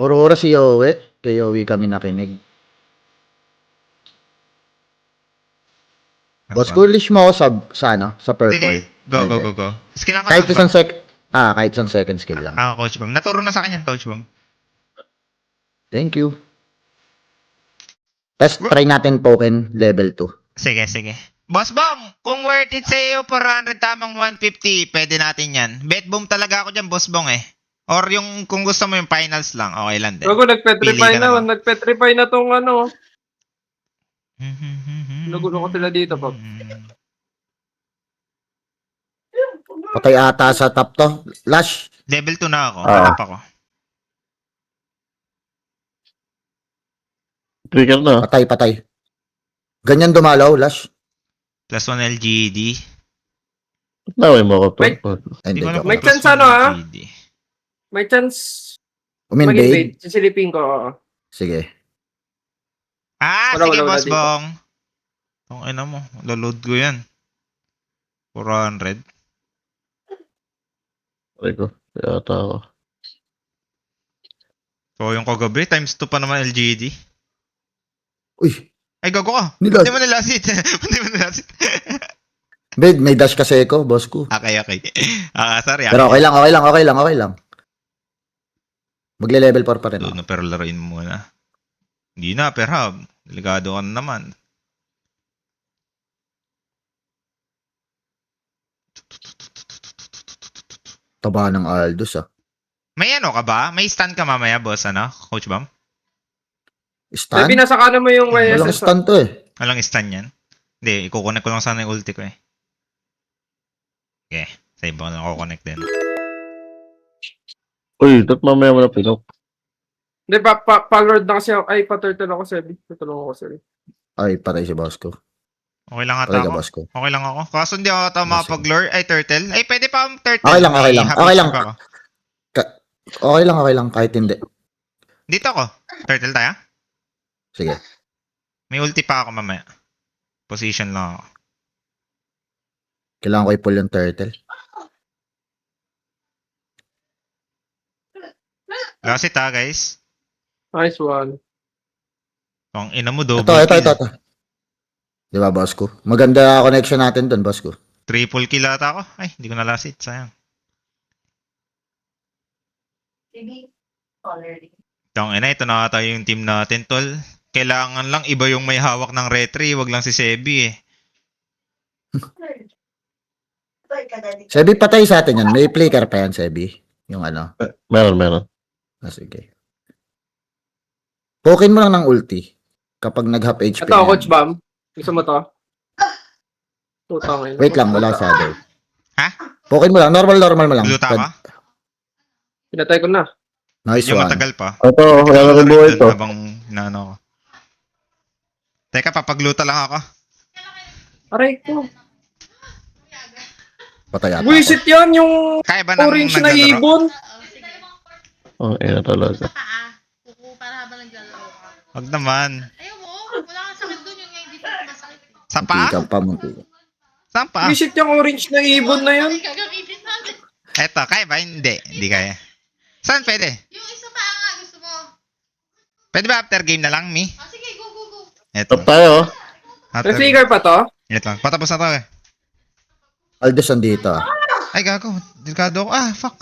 Aurora si Yowie. Kay Yowie kami nakinig. Boss, coolish mo ako sa purple. Sige, go. Skill ako Kahit na, isang kahit isang second skill lang. Coach Bong. Naturo na sa akin yan, Coach Bong. Thank you. Test try natin token level 2. Sige. Boss Bong, kung worth it sa iyo, 400 tamang 150, pwede natin yan. Bet boom talaga ako dyan, Boss Bong eh. Or yung, kung gusto mo yung finals lang, okay lang din. Bago nagpetrify Pili ka na, lang. nagpetrify na tong ano. Nagulo ko sila dito, Pop. Patay ata sa top to. Lash. Level 2 na ako, Ah. hanap ako. Trigger na. Patay. Ganyan dumalaw, Lash. Plus 1 LGD. Naway mo ko to. Wait. Hindi, Hindi ko alam joke May kung lang. chance ano, ah? LGD. May chance Uminvade? mag-invade. Sisilipin ko. Oo. Sige. Wala, Sige, wala Boss dito. Bong. Ang ina mo, load ko yan. 400. Aray ko. Yata ako. So, yung kagabi, times 2 pa naman LGD. Uy, Ay, gago ka. Nilas. Hindi mo nilasit. Hindi mo nilasit. bed, may dash kasi ko, boss ko. Okay. Sorry. Pero okay lang. Magle-level 4 pa rin ako. Doon na, pero laruin mo muna. Hindi na, perhab. Delikado ka na naman. Taba ng Aldous, ah. May ano ka ba? May stand ka mamaya, boss, ano? Coach Bam? Stun? Sabi, nasa kanan mo yung Walang YSS. stun to eh. Walang stand yan? Hindi, ikukonek ko lang sana yung ulti ko eh. Okay, sa iba ko na kukonek din. Uy, dapat mamaya mo na pinok. Hindi, pa-lord na kasi ako. Ay, pa-turtle ako, Sebi. Tutulong ako, Sebi. Ay, patay si boss ko. Okay lang ata Patay ka, ako. boss ko. Okay lang ako. Kaso hindi ako ata makapag-lure. Ay, turtle. Ay, pwede pa akong turtle. Okay lang. May happy Okay lang. ship ako. Okay lang, kahit hindi. Dito ako. Turtle tayo? Sige. May ulti pa ako mamaya. Position lang ako. Kailangan ko i-pull yung turtle. Last it ha, guys. Nice one. Ang ina mo, double Ito. kill. Di ba, boss ko? Maganda connection natin doon, boss ko. Triple kill ata ako. Ay, hindi ko na last it. Sayang. Tang ina, ito na ata yung team natin, tol. Kailangan lang iba yung may hawak ng retry, wag lang si Sebi eh. Sebi, patay sa atin yan. May flicker pa yan, Sebi. Yung ano. Meron. Sige. Pokin mo lang ng ulti. Kapag nag-half HP Ito, na yan. Coach Bam. Gusto mo to? Tutang ina. Wait lang, wala shadow. Ha? Pokin mo lang. Normal mo lang. Luta ka? Pinatay ko na. Nice Medyo one. matagal pa. Ito, wala na rin buhay to. Habang inaano ko. Teka, papagluta lang ako. Aray ko. Patay ata Buisit ako. yan, yung Kaya ba nang orange na naglalaro? ibon. Oh, ina talaga. Kuko para habang naglalaro ka. Wag naman. Ayaw mo, wala kang sakit dun yung hindi pa masakit. Sa Munti pa? ka pa, munti ka. Saan pa? Buisit yung orange na ibon na yun. Ay, gagamitin natin. Eto, kaya ba? Hindi kaya. Saan pwede? Yung isa pa nga, gusto mo. Pwede ba after game na lang, Mi? Sige, go. Eto. Top tayo. After May flicker pa to? Minute lang. Patapos na to eh. Aldous andito, ah. Ay, gago. Delikado ako. Ah, fuck.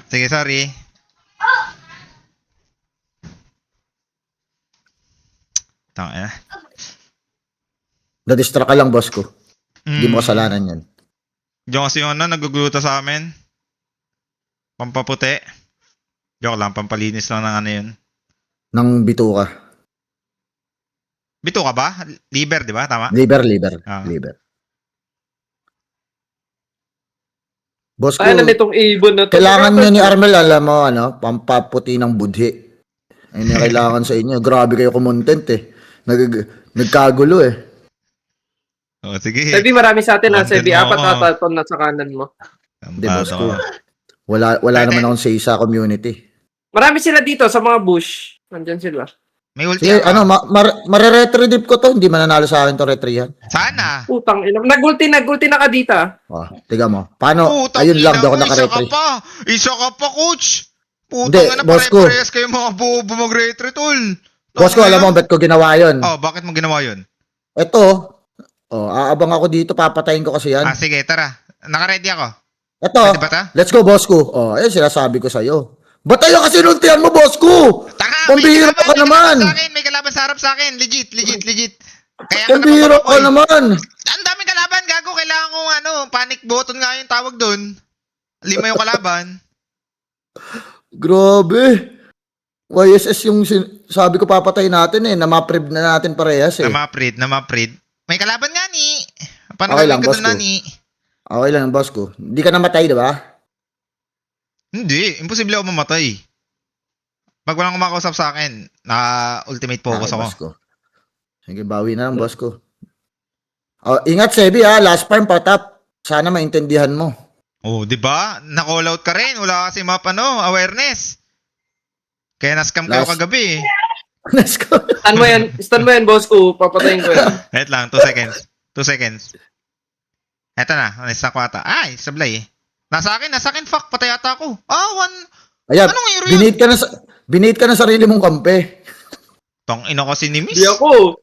Sige, sorry. Tanga. Na-distract ka lang, boss ko. Hindi mo Mm. kasalanan yan. Diyan kasi yung ano, nagugluta sa amin. Pampaputi. Joke lang, pampalinis lang ng ano yun. Nang bituka. Bito ka ba? Liber, di ba? Tama? Liver. Ah. Liver. Boss ko, Kaya na nitong ibon na to. kailangan nyo ni Armel, alam mo, ano, pampaputi ng budhi. Ayun yung kailangan sa inyo. Grabe kayo kumontent eh. Nagkagulo eh. Oh, sige. Sebi, marami sa atin ha. Content Sebi, mo, apat oh. na taton na sa kanan mo. Hindi, boss ko. Ano? Wala Pwede. naman akong say sa community. Marami sila dito sa mga bush. Nandyan sila. May ulti Sige, ako. ano, mare-retry ko to. Hindi mananalo sa akin to retryan. Sana. Putang ina. Nagulti na ka dito. Oh, tiga mo. Paano? Putang Ayun lang, ina daw ako mo, naka-retry. Isa ka pa, coach. Hindi, Putang ina, boss ko. pare-parehas kayo mga bobo mag-retry, tol. Boss ko, alam mo ba't ko ginawa yun? Oh, bakit mo ginawa yun? Ito, aabang ako dito, papatayin ko kasi yan. Sige, tara. Naka-ready ako. Ito, Pwede ba ta? let's go, boss ko. Ayun, sinasabi ko sa'yo. Ba't tayo kasi nuntian mo, boss ko? Tanga, Pambihira ka naman. May kalaban sa harap sa akin. Legit. Kaya ka Pambihira napapako ka eh. naman. Ang daming kalaban, gago. Kailangan kong panic button nga yung tawag doon. 5 yung kalaban. Grabe. YSS yung sabi ko papatay natin eh. Na-maprib na natin parehas eh. Namaprid. May kalaban nga ni. Paano Okay gawin lang, ko boss doon ko. na ni? Okay lang, boss ko. Hindi ka namatay, diba? Hindi. Imposible ako mamatay. Pag walang kumakausap sa akin, ultimate focus ako. Boss ko. Sige, bawi na lang, boss ko. Ingat, Sebi ha. Last farm patap. Sana maintindihan mo. Oh, di ba? Na-call out ka rin. Wala kasi awareness. Kaya na-scam kayo Last- kagabi eh. Let's go. Stun mo yan, boss ko. Papatayin ko yan. Wait lang, 2 seconds. 2 seconds. Eto na, na-stack ko ata. Ay, sablay eh. Nasa akin, fuck, patay ata ako. Ayan, Anong hero yun? binate ka na sarili mong kampe. Tong ino kasi ni Miss. Di ako.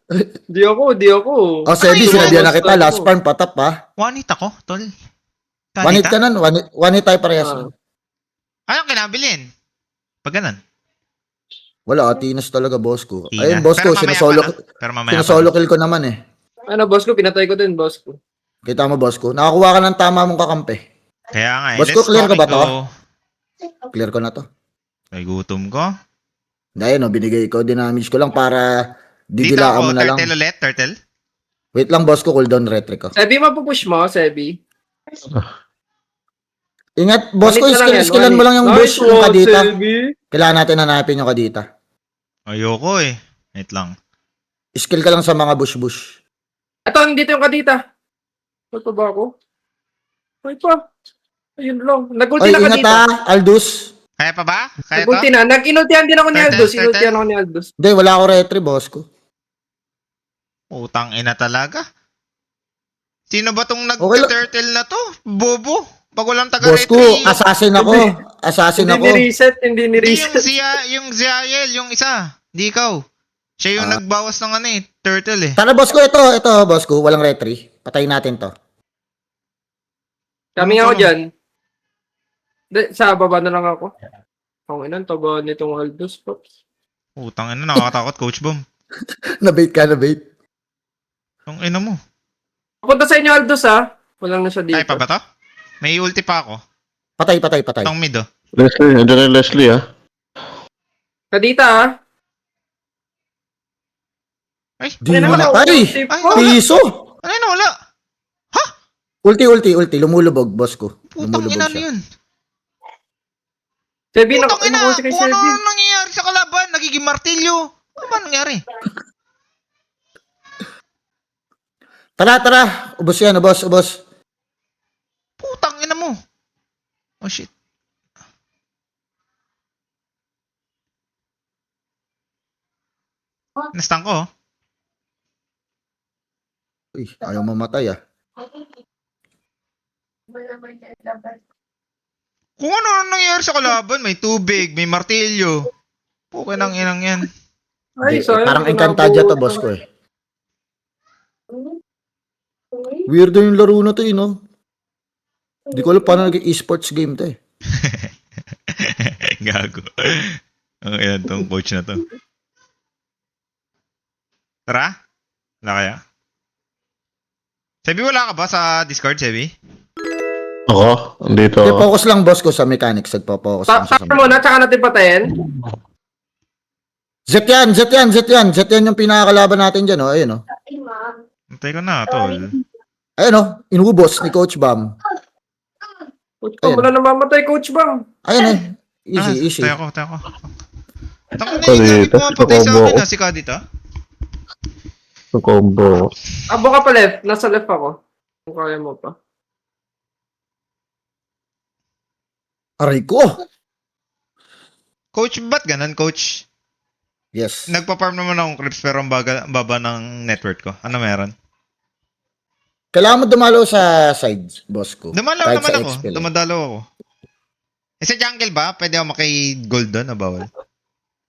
Sebi, Ay, sinabihan na boss, kita. stun Last mo. farm patap ha. One-hit ako, tol. One hit ka nan. One hit tayo parehas. Ah. Anong kinabilin? Pag ganun. Wala, tinas talaga, boss ko. Tina. Ayun, boss ko, Pero mamaya pa na. Pero mamaya pa sinasolo na. kill ko naman eh. Ano, boss ko? Pinatay ko din, boss ko. Kita mo, boss ko. Nakakuha ka ng tama mong kakampi. Kaya nga eh. Boss ko, clear ka ba to? go. Clear ko na to. Ay, gutom ko. Dahil, binigay ko. Dinamage ko lang para Dito didilaan ako, mo na lang. turtle ulit, turtle. Wait lang, boss ko. Cooldown retry ko. Sebi, mapupush mo, Sebi. Ingat, boss ko. One hit na lang yan, Skillan one mo lang yung hit. bush, Nice yung one, kadita. Sebi. Kailangan natin hanapin yung kadita. Ayoko eh. Wait lang. Skill ka lang sa mga bush-bush. Ito, dito yung kadita. Ano pa ba ako? Ay pa. Ayun lang. Nag-ulti Oy, na ingat kadita. ha, Aldous. Kaya pa ba? Kaya to? Nag-ulti na. Nag-inultihan din ako ni Turtle, Aldous. turtle. Inultihan ako ni Aldous. Hindi, wala ako retry, boss ko. Utang ina talaga. Sino ba tong Okay lang. nag-turtle na to? Bobo. Pag walang Boss ko, taga-retry. assassin ako. Assassin Hindi ako. ni-reset. Hindi Hindi ni-reset. yung Ziael, yung isa. Hindi ikaw. Siya yung nagbawas ng turtle eh. Tara, boss ko. Ito, boss ko. Walang retry. Patayin natin to. Kami ako dyan. Sa baba na lang ako. Ang inan, taba nitong Aldous, Pops. Utang ina, nakakatakot, Coach Boom. Nabait ka, nabait. Ang ina mo. Papunta sa inyo, Aldous, ha? Walang na siya dito. Ay, pa ba to? May ulti pa ako. Patay. Tong mid oh. Leslie, andyan na yung Leslie ah. Kadita, ha? Ay, Di Ayun, namatay. ulti Ay, pa. Piso. ano yun, wala. Ulti. Lumulubog, boss ko. Putang Lumulubog ina siya. yun. Sebi, Putang ina, nakuha si kay kung ano Sebi. nangyayari sa kalaban, nagiging martilyo. Ano ba nangyari? Tara. Ubos yan, ubos. Putang ina mo. Oh shit. Nastang ko oh. Uy, ayaw mamatay ah. Kung ano nangyayari sa kalaban, may tubig, may martilyo. Pukin ang inang yan. Ay, Hindi, sayang. parang Encantadia to, boss ko eh. Weirdo yung laro na to, no? Hindi ko alam paano naging esports game to eh. Gago. Ang ilan tong coach na to. Tara? Wala kaya? Sebi, wala ka ba sa Discord, Sebi? Ako, andito Okay, ako. focus lang, boss ko, sa mechanics. Nagpo-focus lang siya sa Saka muna, tsaka natin patayin. Z yan yung pinakakalaban natin dyan, oh. Ayun, oh. Antay ko na, tol. Ayun, oh. Inubos ni Coach Bam. Coach Bam, wala namamatay, Coach Bam. Ayun, eh. Easy. Tayo ko. Tangin na Ako yung dito, pumapatay sa combo akin ko. na si Kadita. Sa combo. Abo ka pa left. Nasa left ako. Kung kaya mo pa. Aray ko. Coach, ba't ganun, Coach? Yes. Nagpa-farm naman akong creeps pero ang baba ng network ko. Ano meron? Kailangan mo dumalo sa side, boss ko. Dumalaw Kahit naman sa ako. XP lang. Dumadalaw ako. Eh, sa jungle ba? Pwede ako maki-gold doon o bawal?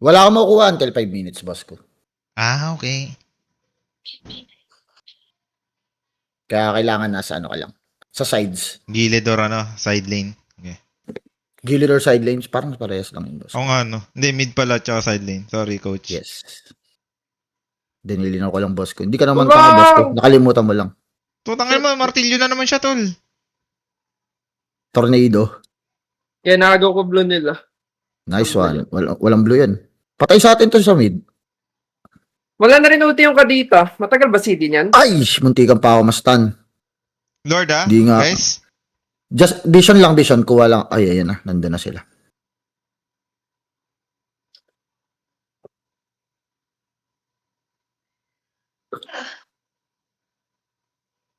Wala akong makukuha until 5 minutes, boss ko. Ah, okay. Kaya kailangan nasa ano ka lang. Sa sides. Gilid or ano, side lane. Okay. Gilid or side lanes, parang parehas lang yun, boss. Oo nga, no. Hindi, mid pala tsaka side lane. Sorry, coach. Yes. Dinilinaw ko lang, boss ko. Hindi ka naman Wow! tanga, boss ko. Nakalimutan mo lang. Tutangin mo, martilyo na naman siya, tol. Tornado. Kaya nakagaw ko blue nila. Nice one. Walang blue yan. Patay sa atin to sa mid. Wala na rin ulti yung Kadita. Matagal ba CD niyan? Ay! Muntikan pa ako ma-stun. Lord, ah. Di nga. Guys. Just vision lang, vision. Kuha lang. Ay, ayan na. Nandun na sila.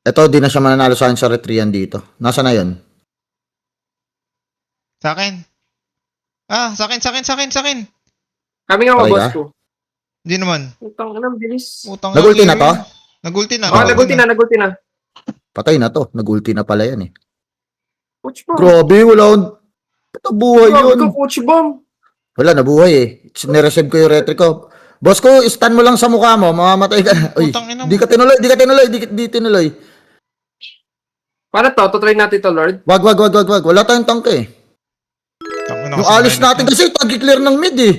Ito, di na siya mananalo sa akin sa retrian dito. Nasa na yun? Sa akin. Ah, sa akin. Kami nga Patay boss ka? ko. Hindi naman. Utang na, bilis. Utang Nag-ulti na to? Nagulti na. Oh, nagulti na. Patay na to. Nag-ulti na pala yan eh. Coach Bomb. Grabe, wala akong... Ito buhay Grabe yun. ka, Coach Bomb. Wala, nabuhay eh. Nireceive ko yung retry ko. Boss ko, stun mo lang sa mukha mo. Mamamatay ka. Uy, Putang ina mo. di ka tinuloy. Paano to? Tutry natin to, Lord. Wag. Wala tayong tank eh. Tangina Yung kasi alis minus natin na. kasi tagi-clear ng mid eh.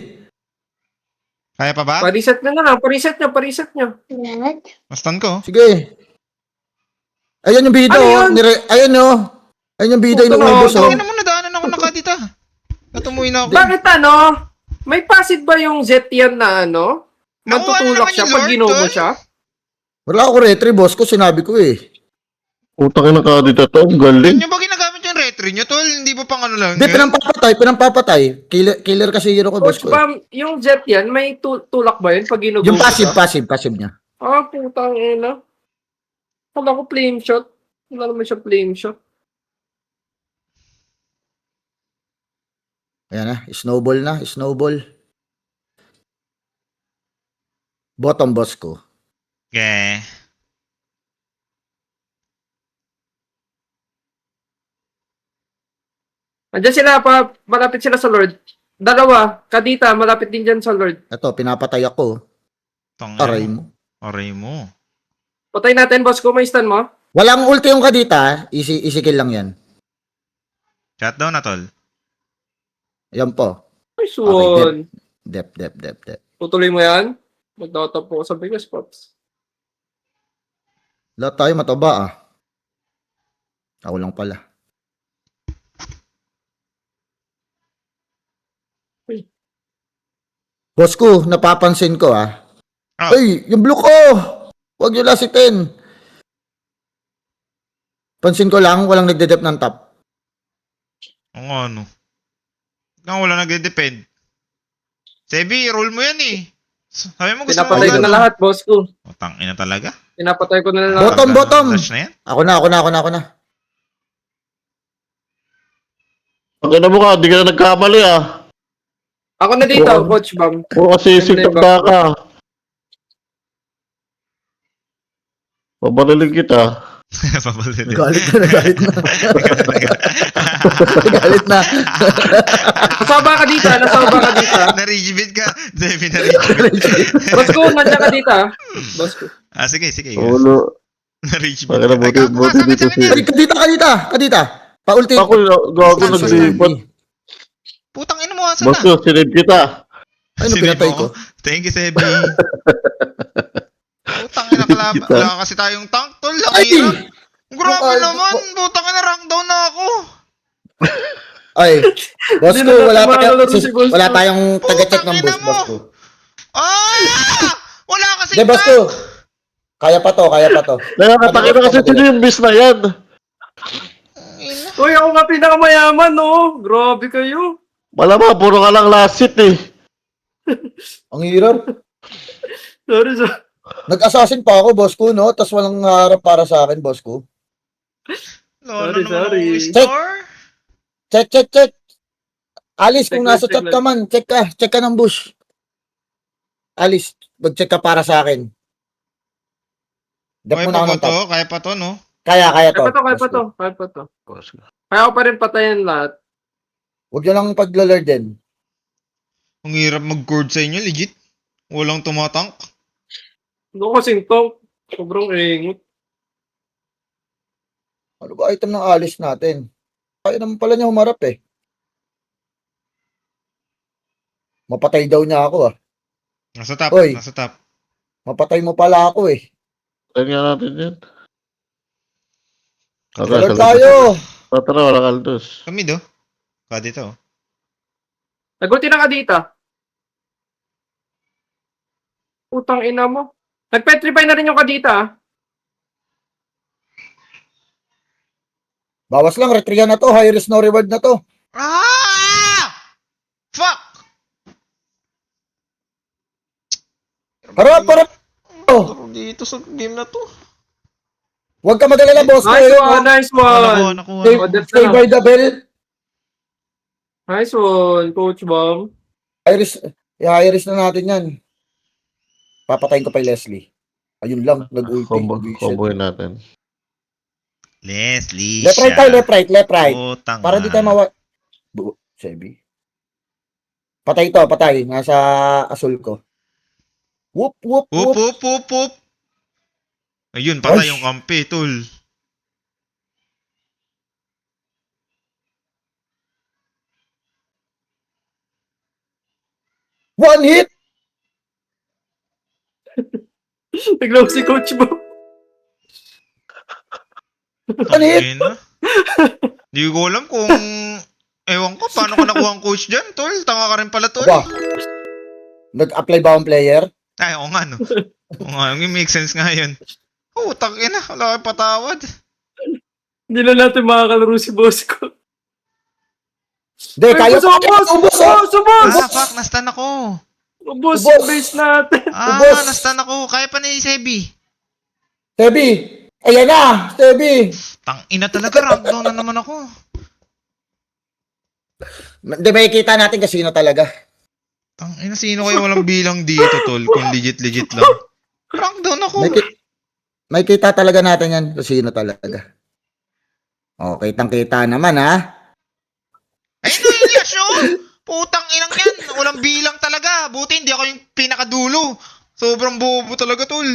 Kaya pa ba? Pa-reset na lang. Pa-reset nyo. Mastan ko. Sige. Ayan yung bida Ano oh. yun? Ayan oh. Ayan yung bida Puta na, inuubos oh. Tangina mo, nadaanan ako na Kadita. Natumuin na ako. Bakit ano? May passive ba yung Zed yan na ano? Nakuha na Magtutulak naman siya yung pag Lord, ginubo tol. siya? Wala ako retry boss ko, sinabi ko eh. Utang ina ka dito to. Ang galing. Nyo ba ginagamit yung retry nyo, tol? Hindi ba pang ano lang? Hindi, yun? pinampapatay. Killer kasi hero ko boss Coach ko. Eh. Bomb, yung Zed yan, may tulak ba yun pag ginubo Yung passive siya? niya. Ah, putang ina. Kala ko flame shot. Wala naman siya flame shot. Ayan na, snowball. Bottom boss ko. Okay. Andiyan sila malapit sila sa Lord. Dalawa, Kadita, malapit din dyan sa Lord. Ito, pinapatay ako. Tangina Aray mo. mo. Aray mo. Patay natin, boss ko. May stun mo? Walang ulti yung kadita, easy kill lang yan. Shutdown na, tol. Ayan po. Nice one. Dep. Tutuloy mo yan? Magtatap po sa biggest spots. Lahat tayo mataba ah. Ako lang pala. Uy. Boss ko, napapansin ko ah. Ah. Ay, yung blue ko! Huwag nyo lasitin. Pansin ko lang, walang nagde-dep ng top. Ang ano. Kung wala nagde-depend. Sebi, roll mo yan eh. Sabi mo gusto mo Pinapatay ko na lahat, boss ko. Oh, tangina talaga. Pinapatay ko na lahat. Bottom. Flash na yan. Ako na. Ang ina mo ka, di ka na nagkamali ah. Ako na dito, Oo. Coach Bam. Puro kasi sitagda ka. Pabalilig kita. Pabalito. Nagalit na. Nasaba ka dito, Na-rigibit ka. Sebi, na-rigibit. Boss ko, nandiyan ka dito. Boss ko. Ah, sige. Ulo. Na-rigibit Bakit na ka. Ay, buti- gago ka, buti sakit, dito sakit si- yan. Kadita. Paulti. Ako, gago naglipat. Putang ina mo, asan Boss na? ko, sinave kita. Ay, Sinave pinatay ako. ko. Thank you, Sebi. Putang ina, kalaban. Kita. Wala kasi tayong tank, tol. Ang Ay! hirap. Grabe Ay, naman. Putang ina, rank down na ako. Ay, boss Hindi ko, na wala, natin makalaro si boss wala ko. tayong taga-check ng Putang ina boss ko. Ah! Wala kasi Hindi, boss ko. Kaya pa to. Nakakatake na kasi sino yung miss na yan. Uy, ako nga pinakamayaman, no? Grabe kayo. Malamang, puro ka lang last hit eh. Ang hirap. Sorry. Nag-assassin pa ako, boss ko, no? Tapos walang harap para sa akin, boss ko. Sorry. Star? Check. Alice, kung Check nasa lang, chat check ka man, check ka ng bush. Alice, mag-check ka para sa akin. Dep Kaya mo na pa ako ba ng to? top. Kaya pa to, no? Kaya Kaya to. pa to. boss ko. Kaya ko pa rin patayin lahat. Huwag nyo lang paglalord din. Ang hirap mag-cord sa inyo, legit. Walang tumatank. Ano kasing to? Sobrang ingot. Ano ba item ng alis natin? Kaya naman pala niya humarap eh. Mapatay daw niya ako ah. Nasa top, Oy. nasa top. Mapatay mo pala ako eh. Tayo nga natin yan. Lord tayo! Tara, wala kaldos. Kami do. Ka dito. Nagulti na Kadita. Utang ina mo. Nagpetrify na rin yung Kadita ah. Bawas lang, retriya na to. High risk no reward na to. Ah! Fuck! Harap! Pero dito sa game na to. Huwag ka mag-alala, boss. Nice Kayo, one, nice one. Nakuha. Stay, Oh, that's stay na. by the bell. Nice one, Coach Bang. High risk na natin yan. Papatayin ko pa yung Leslie. Ayun lang, nag-ulti. Comboy natin. Leslie Left right tayo, left right. Utang Para di tayo Sebi. Patay to, patay. Nasa asul ko. Whoop. Up. Ayun, patay Ay. yung kampi, tol. One hit! Naglaw si Coach Bang. One hit! Di ko alam kung... Ewan ko, paano ko nakuha ang coach dyan, tol? Tanga ka rin pala, tol. Aba, nag-apply ba ang player? Ay, oo nga, no. Oo nga, yung make sense nga yun. Utang ina, wala kang patawad. Hindi na natin makakalaro si boss ko. Hindi, kaya Ubus, ubus! Ubus! Ah, fuck, nastan ako. Ubus Ubus. yung base natin. Ah, nastan ako. Kaya pa ni Sebi. Sebi! Ayan na! Sebi! Tang ina talaga, rank down na naman ako. Hindi, may kita natin kasi sino talaga. Tang ina, sino kayo walang bilang dito, tol? Kung legit lang. Rank down ako. May kita talaga natin yan kasi sino talaga. O, kitang-kita naman ha. Ay, no, yung Yasho! Putang inang yan. Walang bilang talaga. Buti hindi ako yung pinakadulo. Sobrang bobo talaga, tol.